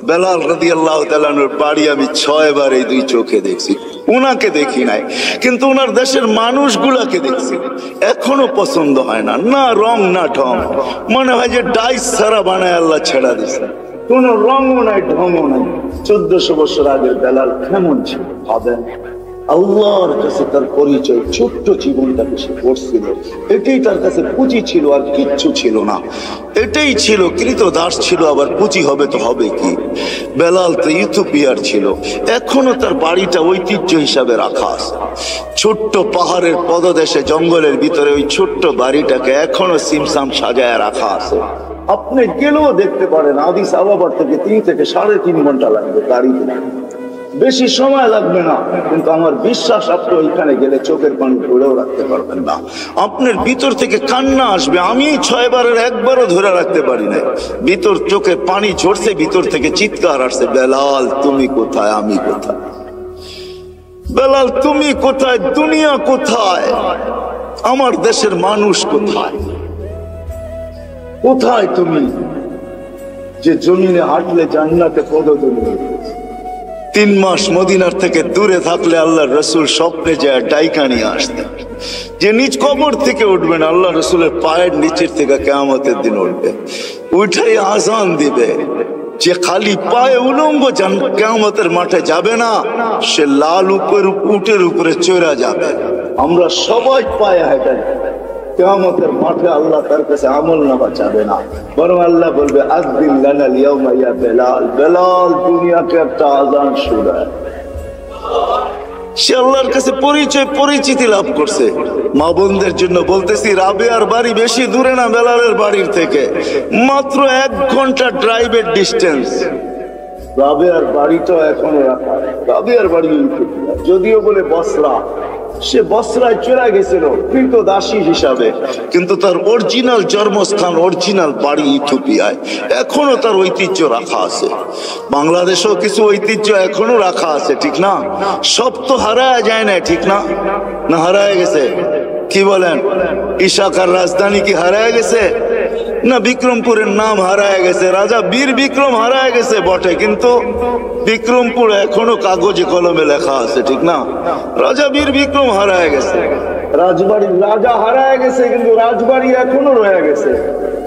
বেলাল রাদিয়াল্লাহু তাআলা আনহুর বাড়ি আমি 6 বার এই দুই চোখে দেখছি। উনাকে দেখি নাই, কিন্তু ওনার দেশের মানুষগুলাকে দেখছি। এখনো পছন্দ হয় না, না রং না ঢং, মনে হয় যে ডাইস ছাড়া বানায় আল্লাহ ছেড়া দিছে। কোন রঙও নাই, ঢংও নাই। 1400 বছর আগের বেলাল কেমন ছিল ভাবেন। আল্লাহর কাছে তার পরিচয়, ছোট্ট জীবনটাকে সে করছিল, এটাই তার কাছে পুঁজি ছিল, আর কিচ্ছু ছিল না। এটাই ছিল কৃতদাস ছিল, আবার পুঁজি হবে তো হবে কি। বেলাল তো ইথিওপিয়ার ছিল, এখনো তার বাড়িটা ঐতিহ্য হিসাবে রাখা আছে। ছোট্ট পাহাড়ের পদদেশে জঙ্গলের ভিতরে ওই ছোট্ট বাড়িটাকে এখনো সিমসাম সাজায় রাখা আছে। আপনি গেলেও দেখতে পারেন, আদিস আবাবার থেকে 3 থেকে 3.5 ঘন্টা লাগবে গাড়িতে, বেশি সময় লাগবে না। কিন্তু আমার বিশ্বাস আপনি ওইখানে গেলে চোখের পানি ধরেও রাখতে পারবেন না, আপনার ভিতর থেকে কান্না আসবে। আমি 6 বারের একবারও ধরে রাখতে পারি না, ভিতর চোখে পানি ঝরছে, ভিতর থেকে চিৎকার আসছে, বেলাল তুমি কোথায়, আমি কোথায়, বেলাল তুমি কোথায়, দুনিয়া কোথায়, আমার দেশের মানুষ কোথায়, কোথায় তুমি যে জমিনে হাঁটলে জান্নাতে পদধূলি। 3 মাস মদিনার থেকে দূরে থাকলে আল্লাহর রসুল স্বপ্নে যায় ডাইকা নিয়ে আসতেন, যে নিজ কবর থেকে উঠবেন, আল্লাহ রসুলের পায়ের নিচের থেকে কিয়ামতের দিন উঠবে, উঠাই আজান দিবে। যে খালি পায়ে উলঙ্গ কিয়ামতের মাঠে যাবে না, সে লাল উটের উপরে চড়া যাবে। আমরা সবাই পায়ে হেঁটে কিয়ামতের মাঠে আল্লাহ তার কাছে আমল নামা চাবে না, বরং আল্লাহ বলবে আযদিন লানাল ইয়াওমা ইয়া বেলাল, বেলাল দুনিয়াকে একটা আজান শোনায়। সে আল্লাহর কাছে পরিচিতি লাভ করছে। মা বোনদের জন্য বলতেছি, রাবেয়ার বাড়ি বেশি দূরে না বেলালের বাড়ির থেকে, মাত্র 1 ঘন্টা ড্রাইভের ডিস্টেন্স। রাবেয়ার বাড়িটা এখনো রাখা, রাবেয়ার বাড়ি যদিও বলে বসরা, সে বসরায় চলে গেছিল কিন্তু দাসী হিসাবে, কিন্তু তার অরিজিনাল জন্মস্থান, অরিজিনাল বাড়ি ইথিওপিয়ায়। এখনো তার ঐতিহ্য রাখা আছে। বাংলাদেশেও কিছু ঐতিহ্য এখনো রাখা আছে, ঠিক না? সব তো হারায় যায় না, ঠিক না? না হারায় গেছে? কি বলেন? ইশাকার রাজধানী কি হারায় গেছে? না বিক্রমপুরের নাম হারায় গেছে, রাজা বীর বিক্রম হারায় গেছে বটে, কিন্তু বিক্রমপুর এখনো কাগজে কলমে লেখা আছে, ঠিক না? রাজা বীর বিক্রম হারায় গেছে, রাজবাড়ির রাজা হারায় গেছে, কিন্তু রাজবাড়ি এখনো রয়ে গেছে।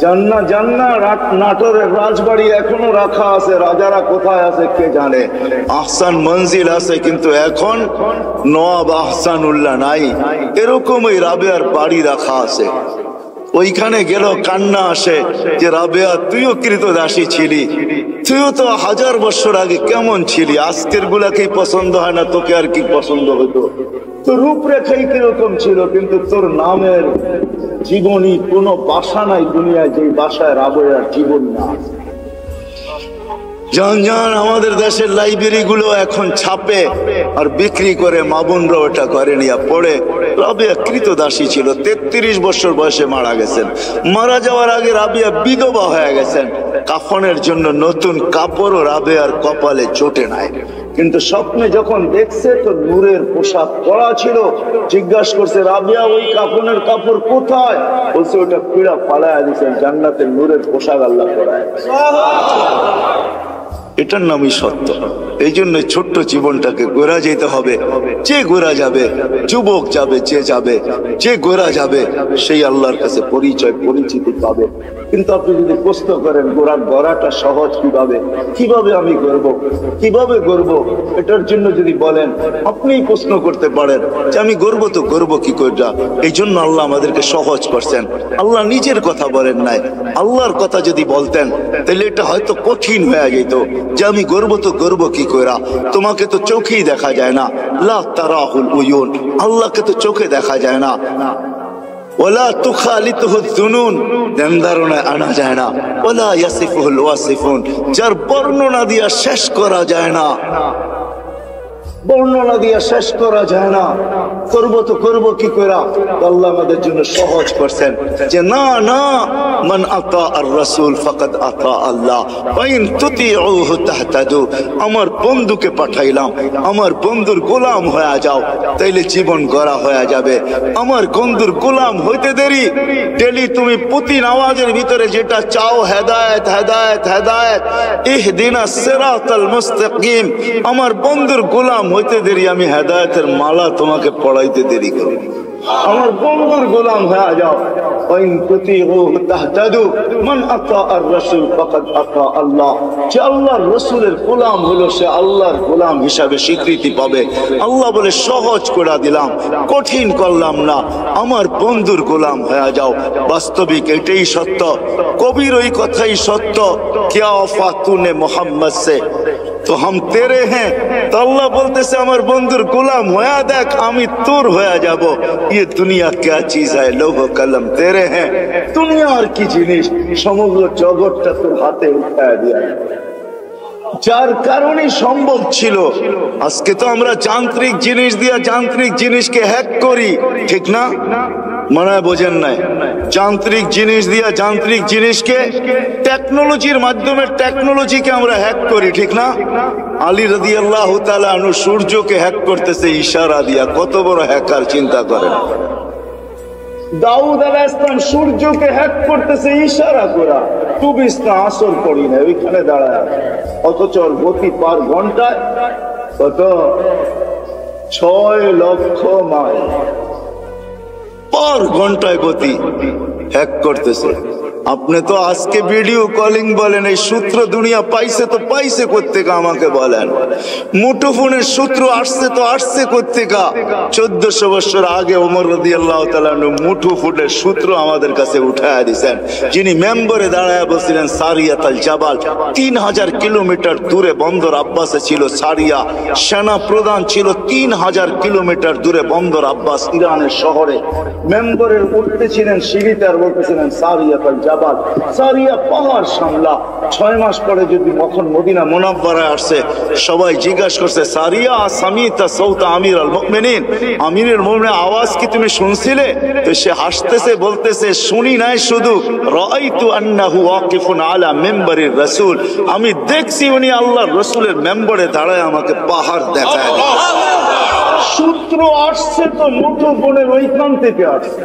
জান্না নাটোরের রাজবাড়ি এখনো রাখা আছে, রাজারা কোথায় আছে কে জানে। আহসান মঞ্জিল আছে, কিন্তু এখন নওয়াব আহসানুল্লাহ নাই। এরকমই রাবেয়ার বাড়ি রাখা আছে। ওইখানে গেল কান্না আসে যে রাবেয়া তুইও কৃতদাসী ছিলি, তুইও তো 1000 বছর আগে কেমন ছিলি, আজকের গুলাকেই পছন্দ হয় না, তোকে আর কি পছন্দ হতো? তোর রূপরেখাই কিরকম ছিল, কিন্তু তোর নামের জীবনী কোনো বাসা নাই দুনিয়ায় যে বাসায় রাবেয়ার জীবন না। জান আমাদের দেশের লাইব্রেরি গুলো এখন ছাপে আর বিক্রি করে, মা বোনরা ওটা করে নিয়ে পড়ে। রাবেয়া কৃতদাসী ছিল, 33 বছর বয়সে মারা গেছেন। মারা যাওয়ার আগে রাবেয়া বিধবা হয়ে গেছেন। কাফনের জন্য নতুন কাপড়ও রাবেয়ার কপালে জোটে নাই, কিন্তু স্বপ্নে যখন দেখছে তো নূরের পোশাক পরা ছিল। জিজ্ঞাসা করছে, রাবেয়া ওই কাফনের কাপড় কোথায়? বলছে ওটা পিড়া ফালায়া দিয়েছেন, জান্নাতের নূরের পোশাক আল্লাহ পরায়। এটার নামই সত্য। এই জন্য ছোট্ট জীবনটাকে গোরা যেতে হবে। যে গোরা যাবে, যুবক যাবে, যে গোরা যাবে সেই আল্লাহর কাছে পরিচিতি পাবে। কিন্তু আপনি যদি প্রশ্ন করেন গড়াটা সহজ কিভাবে আমি গড়ব, এটার জন্য যদি বলেন, আপনিই প্রশ্ন করতে পারেন যে আমি গড়ব কি করে। এই জন্য আল্লাহ আমাদেরকে সহজ করছেন। আল্লাহ নিজের কথা বলেন নাই, আল্লাহর কথা যদি বলতেন তাহলে এটা হয়তো কঠিন হয়ে যেত যে আমি গর্ব কি কইরা। তোমাকে তো চোখেই দেখা যায় না, লা তারাহুল উয়ুন, আল্লাহকে তো চোখে দেখা যায় না। ওয়ালা তুখালিতুহু যুনুন, ধ্যান ধারণায় আনা যায় না। ওয়ালা ইয়াসিফুল ওয়াসিফুন, যার বর্ণনা দিয়া শেষ করা যায় না। বর্ণনা দিয়া শেষ করা যায় না। করবো তো করবো কি করে? আল্লাহ আমাদের জন্য সহজ করছেন যে না না, মান আতা আর রাসূল ফাকাদ আতা আল্লাহ ওয়া ইন তুতিউহু তাহতাদু। আমার বন্ধুকে পাঠাইলাম, আমার বন্ধুর গোলাম হয়ে যাও, তাইলে জীবন গড়া হয়ে যাবে। আমার বন্ধুর গোলাম হইতে দেরি, ডেলি তুমি প্রতি নামাজের ভিতরে যেটা চাও, হেদায়েত হেদায়েত হেদায়েত, ইহদিনাস সিরাতাল মুস্তাকিম, আমার বন্ধুর গোলাম হইতে দেরি, আমি হেদায়েতের মালা তোমাকে পড়াইতে দেরি করব। আমার বন্ধুর গোলাম হয়ে যাও। ওয়াইন তুতিউহু তাহতাদু মান আতা আর রাসূল ফাকাদ আতা আল্লাহ। যে আল্লাহর রাসূলের গোলাম হলো সে আল্লাহর গোলাম হিসাবে স্বীকৃতি পাবে। আল্লাহ বলে সহজ করে দিলাম, কঠিন করলাম না, আমার বন্ধুর গোলাম হয়ে যাও। বাস্তবিক এটাই সত্য, কবির ওই কথাই সত্য, क्या वफा तूने मोहम्मद से तो हम तेरे हैं। तो अल्लाह बोलतेছে আমার বন্ধুর গোলাম হয়ে দেখ, আমি তোর হয়ে যাব। ये दुनिया क्या चीज है, लोह कलम तेरे हैं। দুনিয়া আর কি জিনিস, সমগ্র জগৎটা তোর হাতে উঠায় দিয়া, যার কারণে সম্ভব ছিল। আজকে তো আমরা যান্ত্রিক জিনিস দিয়ে যান্ত্রিক জিনিসকে হ্যাক করি, ঠিক না? মনে হয় বোঝেন নাই? যান্ত্রিক জিনিস দিয়ে যান্ত্রিক জিনিসকে, টেকনোলজির মাধ্যমে টেকনোলজিকে আমরা হ্যাক করি, ঠিক না? আলী রাদিয়াল্লাহু তাআলা আনহু সূর্যকে হ্যাক করতেছে ইশারা দিয়া, কত বড় হ্যাকার চিন্তা করেন। দাউদ আলাইহিস সালাম সূর্যকে হ্যাক করতেছে ইশারা করা, তুবিস্তা আসর পড়ি না ওইখানে দাঁড়ায়, অথচ ওর গতি পার ঘন্টায় কত 6 লক্ষ মাইল পার ঘন্টায় গতি হ্যাক করতেছে। আপনি তো আজকে ভিডিও কলিং বলেন, এই সূত্র দুনিয়া পাইছে তো পাইছে কোত্থেকে আমাকে বলেন? মুঠোফোনের সূত্র আসছে তো আসছে কোত্থেকে? 1400 বছর আগে ওমর রাদিয়াল্লাহু তাআলা মুঠোফোনের সূত্র আমাদের কাছে উঠায়া দিয়েছেন, যিনি মেম্বরে দাঁড়ায় বলছিলেন সারিয়াতুল জাবাল। 3000 কিলোমিটার দূরে বন্দর আব্বাসে ছিল সারিয়া, সেনা প্রধান ছিল 3000 কিলোমিটার দূরে বন্দর আব্বাস ইরানের শহরে। মেম্বরের উঠতে ছিলেন সিঁড়িতে আর বলতেছিলেন সারিয়াতুল জাবাল, সারিয়া পাহাড় সামলা। 6 মাস পরে যদি মখন মদিনা মুনাওয়ারায় আসছে, সবাই জিজ্ঞাসা করছে সারিয়া সামিতা সাউতা আমির আল মুমিনিন, আমিরুল মুমিনের আওয়াজ কি তুমি শুনছিলে? তো সে হাসতেছে, বলতেছে শুনি নাই, শুধু রাআইতু আন্নাহু ওয়াকিফুন আলা মিম্বারির রাসূল, আমি দেখছি উনি আল্লাহর রাসূলের মেম্বরে দাঁড়ায় আমাকে পাহাড় দেখায়। সূত্র আসছে তো মুঠোফোনের ওইখান থেকে আসছে।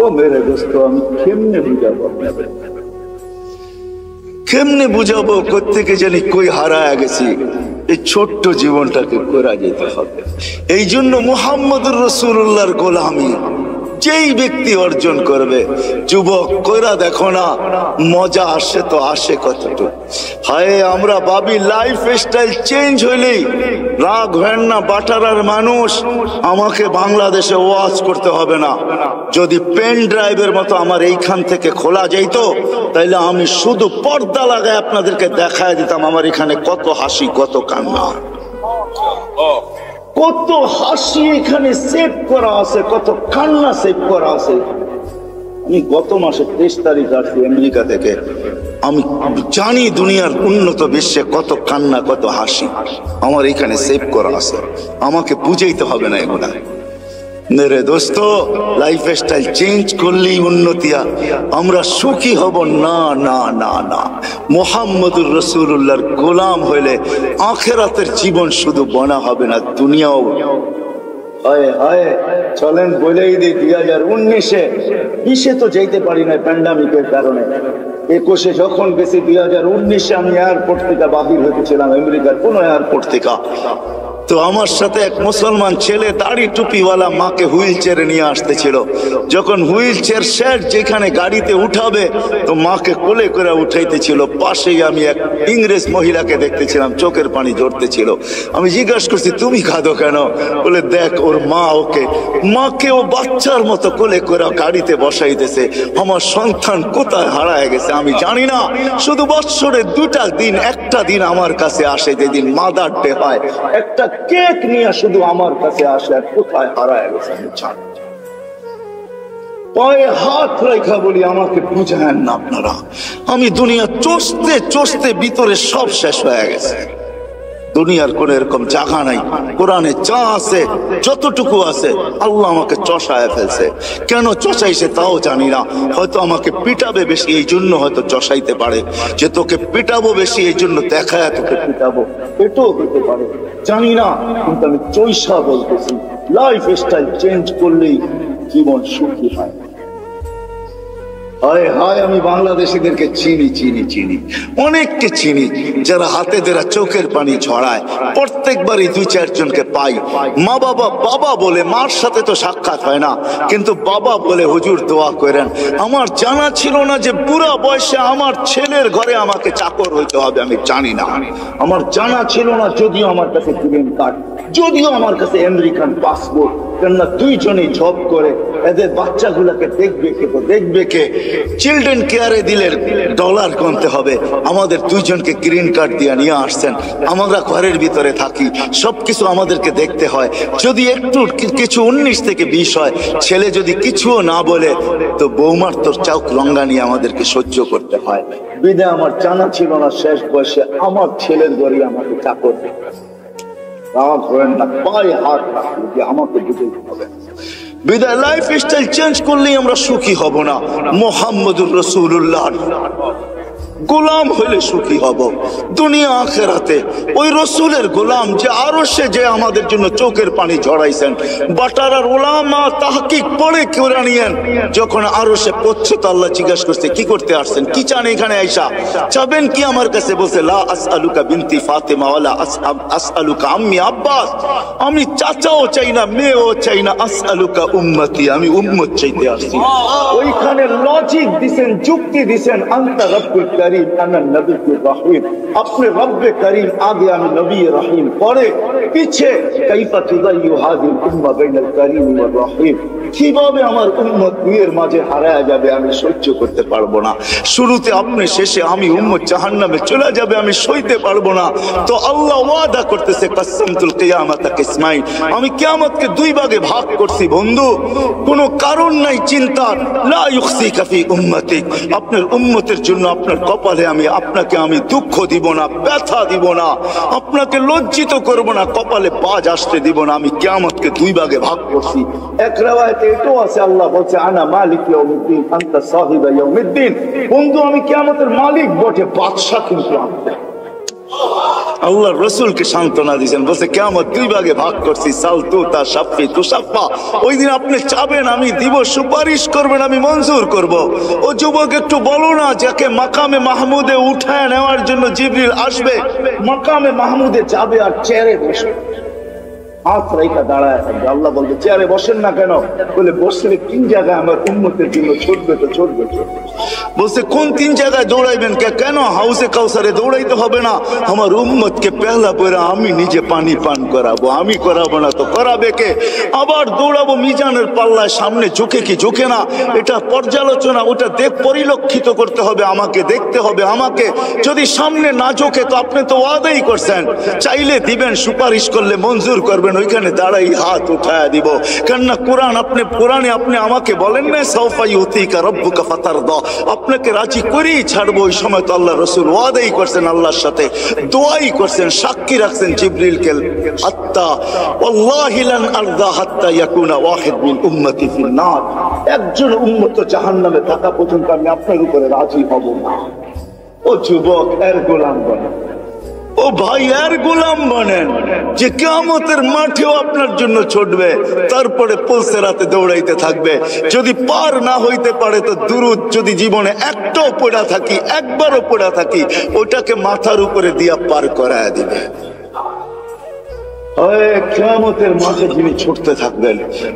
ও মেরে দোস্ত, আমি কেমনে বুঝাবো, কেমনে বুঝাবো? কোত্থেকে জানি কই হারায় গেছি। এই ছোট্ট জীবনটাকে করা যেতে হবে। এই জন্য মুহাম্মদুর রাসূলুল্লাহর গোলামি যেই ব্যক্তি অর্জন করবে, যুবক কইরা দেখো না, মজা আসে তো আসে কতটুকু। হায় আমরা ভাবি লাইফ স্টাইল চেঞ্জ হইলেই রাগ হয় না। বাটারার মানুষ, আমাকে বাংলাদেশে ওয়াজ করতে হবে না। যদি পেন ড্রাইভের মতো আমার এইখান থেকে খোলা যেত, তাইলে আমি শুধু পর্দা লাগায় আপনাদেরকে দেখায় দিতাম আমার এখানে কত হাসি, কত কান্না, কত হাসি এখানে সেভ করা আছে, কত কান্না সেভ করা আছে। আমি গত মাসে 23 তারিখ আসছি আমেরিকা থেকে। আমি জানি দুনিয়ার উন্নত বিশ্বে কত কান্না, কত হাসি আমার এখানে সেভ করা আছে। আমাকে বুঝাইতে হবে না এগুলা। মেরে দোস্ত, লাইফ স্টাইল চেঞ্জ করলেই উন্নতি, আমরা সুখী হব না না না না। মুহাম্মদুর রাসূলুল্লাহর গোলাম হইলে আখিরাতের জীবন শুধু বনা হবে না, দুনিয়াও। হায় হায়, চলেন বলেই দিই 2019-এ 20-এ তো যেতে পারি না প্যান্ডামিকের কারণে। 21-এ যখন গেছি, 2019-এ আমি এয়ারপোর্ট থেকে বাহির হতেছিলাম, আমেরিকার কোন এয়ারপোর্ট থেকে। তো আমার সাথে এক মুসলমান ছেলে দাড়ি টুপিওয়ালা মাকে হুইল চেয়ারে নিয়ে আসতেছিল। যখন হুইল চেয়ার শেষ যেখানে গাড়িতে উঠাবে, তো মাকে কোলে করে উঠাইতেছিল। পাশেই আমি এক ইংরেজ মহিলাকে দেখতেছিলাম, চোখের পানি ঝরতেছিল। আমি জিজ্ঞাসা করছি তুমি কাঁদো কেন? বলে দেখ ওর মা মাকে ও বাচ্চার মতো কোলে করে গাড়িতে বসাইতেছে। আমার সন্তান কোথায় হারায় গেছে আমি জানি না। শুধু বৎসরে 2টা দিন, একটা দিন আমার কাছে আসে, যেদিন মাদার ডে হয়, একটা কেক নিয়ে শুধু আমার কাছে আসে, আর কোথায় হারায় গেছে আমি জানি। পায়ে হাত রেখা বলি আমাকে বুঝায়েন না আপনারা। আমি দুনিয়া চষতে চষতে ভিতরে সব শেষ হয়ে গেছে। দুনিয়ার কোন এরকম জায়গা নাই, কোরআনে যা আছে যতটুকু আছে আল্লাহ আমাকে চষায় ফেলছে। কেন চষাইছে তাও জানি না, হয়তো আমাকে পিটাবে বেশি এই জন্য হয়তো চষাইতে পারে, যে তোকে পিটাবো বেশি এই জন্য দেখায় তোকে পিটাবো, এটাও হতে পারে, জানি না। কিন্তু আমি চৈষা বলতেছি, লাইফ স্টাইল চেঞ্জ করলেই জীবন সুখী হয়। হায় হায়, আমি বাংলাদেশিদেরকে চিনি, অনেককে চিনি যারা হাতে ধরা চোখের পানি ঝরায়। প্রত্যেকবারই 2-4 জনকে পাই, মা বাবা বাবা বলে, মার সাথে তো সাক্ষাৎ হয় না, কিন্তু বাবা বলে হুজুর দোয়া করেন। আমার জানা ছিল না যে বুড়া বয়সে আমার ছেলের ঘরে আমাকে চাকর হইতে হবে, আমি জানি না, আমার জানা ছিল না। যদিও আমার কাছে গ্রিন কার্ড, যদিও আমার কাছে আমেরিকান পাসপোর্ট, কেননা 2 জনেই জব করে, এদের বাচ্চাগুলাকে দেখবে কে, চিলড্রেন কেয়ারে দিলে ডলার গুনতে হবে, আমাদের 2 জনকে গ্রিন কার্ড দিয়ে নিয়ে আসছেন। আমরা ঘরের ভিতরে থাকি, সবকিছু আমাদেরকে দেখতে হয়। যদি একটু কিছু 19 থেকে 20 হয়, ছেলে যদি কিছুও না বলে, তো বৌমার তোর চোখ রঙ্গানি আমাদেরকে সহ্য করতে হয়। বিদায় আমার জানা ছিল না শেষ বয়সে আমার ছেলের ঘরে আমাকে চাকর রাগ করেন না, পায়ে হাত রাখি যে আমাকে বুঝাইতে হবে। বিদায় লাইফ স্টাইল চেঞ্জ করলেই আমরা সুখী হব না। মুহাম্মদুর রাসূলুল্লাহ গোলাম হইলে সুখী হব দুনিয়া আখেরাতে। ওই রসুলের গোলাম যে আরশে যে আমাদের জন্য চোখের পানি ঝরাইছেন, বাটারার উলামা তাহকিক পড়ে কোরআনিয়ান যখন আরশে পৌঁছে তো আল্লাহ জিজ্ঞাসা করছে কি করতে আসছেন, কি চান এখানে আইসা, চাবেন কি আমার কাছে? বলছে লা আসআলুকা বিনতি ফাতেমা ওয়ালা আসআলুকা আম্মি আব্বাস, আমি চাচাও চাই না মেয়েও চাই না, আসআলুকা উম্মতি, আমি উম্মত চাইতে আসছি। ওইখানে লজিক দিছেন, যুক্তি দিছেন, আনতা রব্বুল करीम अना नबी रहीम, अपने रब करीम आगे আমি নবী রহিম, পরে পিছে কাইফা তুদাইয়ু হাদিল উম্মাহ বাইনাল করিম ওয়ার রহিম, কিভাবে আমার উম্মত দুইয়ের মাঝে হারায়া যাবে আমি সহ্য করতে পারবো না। শুরুতে আপনি, শেষে আমি, উম্মত জাহান্নামে চলে যাবে আমি সইতে পারবো না। তো আল্লাহ ওয়াদা করতেছে কাসসামতুল কিয়ামাতা কিসমাইন, আমি কিয়ামতকে 2 ভাগে ভাগ করছি বন্ধু, কোনো কারণ নাই চিন্তার। লা ইউখসিকা ফি উম্মতিক, আপনার উম্মতের জন্য আপনার কপালে আপনাকে আমি দুঃখ দিব না, ব্যথা দিব না, আপনাকে লজ্জিত করব না, কপালে বাজ আসতে দিব না। আমি কিয়ামতকে 2 ভাগে ভাগ করছি। এক riwayate এটাও আছে, আল্লাহ বলছে আনা মালিক ইয়াউমিদ্দিন আনতা সাহিবা ইয়াউমিদ্দিন, বন্ধু আমি কিয়ামতের মালিক বটে, বাদশা কিন্তু আমি। আল্লাহ রসুলকে সান্ত্বনা দিয়েছেন, বলছে কিয়ামত 2 ভাগে ভাগ করছি, সালতুতা শাফি তুসাফা, ওই দিন আপনি চাবেন আমি দিব, সুপারিশ করবেন আমি মঞ্জুর করব। ও যুবক একটু বলো না, যাকে মাকামে মাহমুদে উঠায় নেওয়ার জন্য জিবরিল আসবে, মাকামে মাহমুদে যাবে আর চেয়ারে বসবে, হাত রেখা দাঁড়ায় থাকবে। আল্লাহ বলবে চেয়ারে বসেন না কেন? বলে বসলে 3 জায়গায় আমার উম্মতের জন্য ছুটবে তো ছুটবে। বলছে কোন 3 জায়গায় দৌড়াইবেন? কেন হাউসে কাউসারে দৌড়াইতে হবে না, আমার উম্মতকে পেহলা পরে আমি নিজে পানি পান করাবো, আমি করাবো না তো করাবে কে? আবার দৌড়াবো মিজানের পাল্লায়, সামনে ঝুঁকে কি ঝুঁকে না, এটা পর্যালোচনা, ওটা পরিলক্ষিত করতে হবে আমাকে, দেখতে হবে আমাকে। যদি সামনে না ঝুঁকে তো আপনি তো ওয়াদাই করছেন, চাইলে দিবেন, সুপারিশ করলে মঞ্জুর করবেন, ওইখানে দাঁড়াই হাত উঠায়া দিব। কেননা কোরআনে আপনি আমাকে বলেন না সাউফা ইউতিকা রাব্বুকা ফাতারদা, আপনাকে রাজি করেই ছাড়বো। ওই সময় তো আল্লাহ রাসূল ওয়াদাই করছেন, আল্লাহর সাথে দোয়াই করছেন, সাক্ষী রাখছেন জিবরিলকে, হাত্তা ওয়াল্লাহি লান আরদা হাত্তা ইয়াকুনা ওয়াহিদ মিন উম্মতি ফিন নার, একজন উম্মত জাহান্নামে থাকা পর্যন্ত আমি আপনার উপরে রাজি হব না। ও যুবক, এর গোলাম বনেন, ও ভাই এর গোলাম বনেন, যে কিয়ামতের মাঠেও আপনার জন্য ছুটবে, তারপরে পুলসেরাতে দৌড়াইতে থাকবে। যদি পার না হইতে পারে তো দুরূদ যদি জীবনে একটাও পড়া থাকি, একবারও পড়া থাকি, ওটাকে মাথার উপরে দিয়া পার করায় দিবে। কিয়ামতের মাঠে যিনি ছুটতে থাকবেন।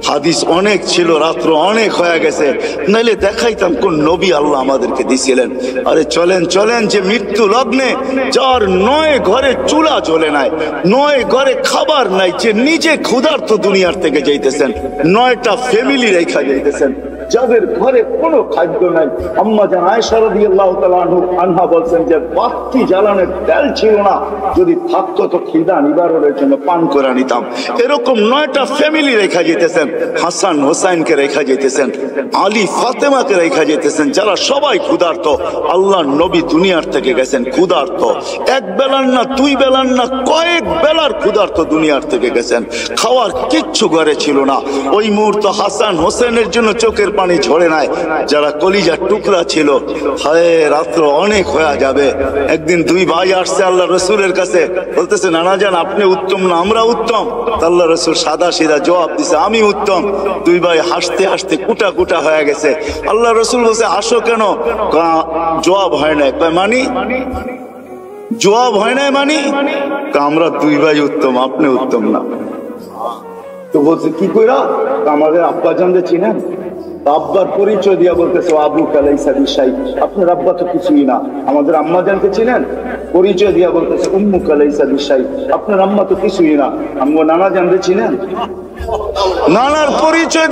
হাদিস অনেক ছিল, রাত্র অনেক হয়ে গেছে, নাইলে দেখাইতাম কোন নবী আল্লাহ আমাদেরকে দিছিলেন। আরে চলেন চলেন, যে মৃত্যু লগ্নে, যার 9 ঘরে চুলা জ্বলে নাই, 9 ঘরে খাবার নাই, যে নিজে ক্ষুধার্ত দুনিয়ার থেকে যাইতেছেন, 9টা ফ্যামিলি রেখা যাইতেছেন, যাদের ঘরে কোনো খাদ্য নাই। আম্মা জান আয়েশা রাদিয়াল্লাহু তাআলা আনহা বলছেন যে বাতি জ্বালানোর তেল ছিল না, যদি থাকতো তো খিদা নিবারণের জন্য পান করে নিতাম। এরকম 9টা ফ্যামিলি রেখা যেতেছেন, হাসান হোসাইনকে রেখা যেতেছেন, আলী ফাতেমাকে রেখা যেতেছেন, যারা সবাই ক্ষুধার্ত। আল্লাহ নবী দুনিয়ার থেকে গেছেন ক্ষুধার্ত, এক বেলার না দুই বেলার না কয়েক বেলার ক্ষুধার্ত দুনিয়ার থেকে গেছেন। খাওয়ার কিচ্ছু ঘরে ছিল না। ওই মুহূর্তে হাসান হোসেনের জন্য চোখের পানি ঝরে নাই। যারা কলিজার টুকরা ছিল, হায় রাত্র অনেক হয়ে যাবে। একদিন দুই ভাই আসছে আল্লাহ রসুলের কাছে, বলতেছে নানা জান আপনি উত্তম না আমরা উত্তম? আল্লাহ রসুল সাদা সিধা জবাব দিছে আমি উত্তম। দুই ভাই হাসতে হাসতে কুটা কুটা হয়ে গেছে। আল্লাহ রসুল বলছে আসো কেন? জবাব হয় নাই। মানি জবাব হয় নাই মানি আমরা দুই ভাই উত্তম, আপনি উত্তম না। তো বলছে কি কইরা? আমাদের আব্বা জানতে চিনেন? আব্বার পরিচয় দিয়া বলতেছে আবু কালাইসা বিশাই, আপনার আব্বা তো কিছুই না। আমাদের আম্মা জানতে চিনেন? পরিচয় দিয়া বলতেছে উম্মু কালাইসা বিশাই, আপনার আম্মা তো কিছুই না। আম্মু নানা জানতে চিনেন? নানার পরিচয়